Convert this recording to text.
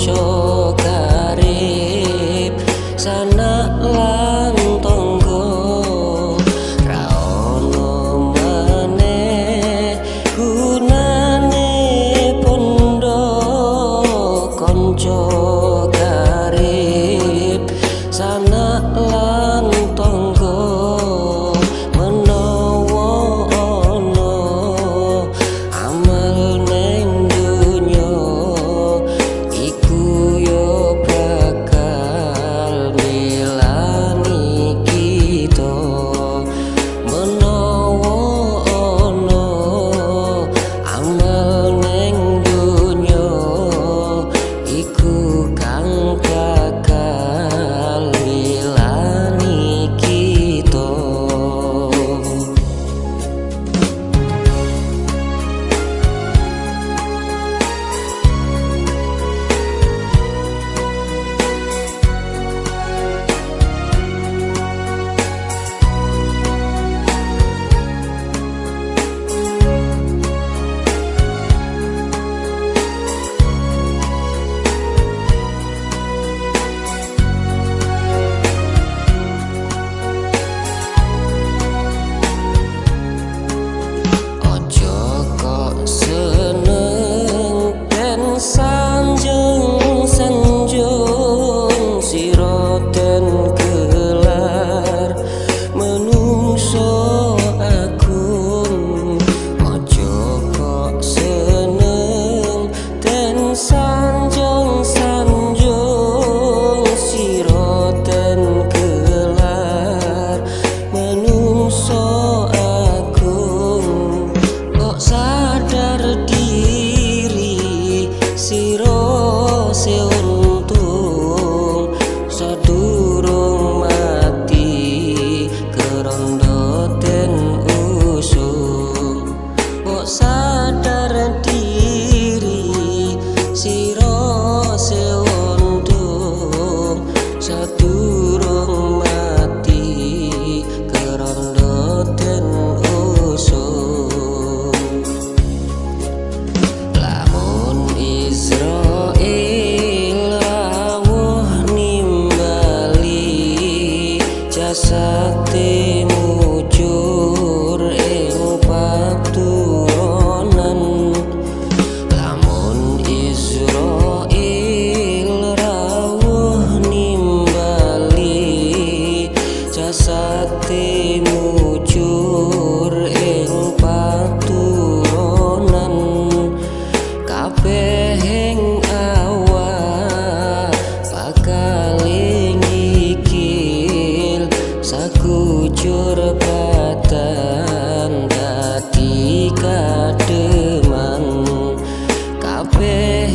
konco karib sanak lan tangga ra ono maneh gunane pondo konco karib sanak lan tangga menawa ono amal ning dunya iku yo bakal milani kita menawa ono amal ning dunya iku kang bakal milani kita. Sanjung sanjung sira den gelar menungso agung aja kok seneng den sanjung sanjung sira den gelar menungso agung kok sadar siro seuntung sadurung mati kerondo den usung kok sadar diri siro seuntung sadurung mati kerondo den usung Israil rawuh nimbali jasate mujur ing paturonan lamun Israil rawuh nimbali jasate mujur ing paturonan kabeh sakujur badan dadi kademan kabeh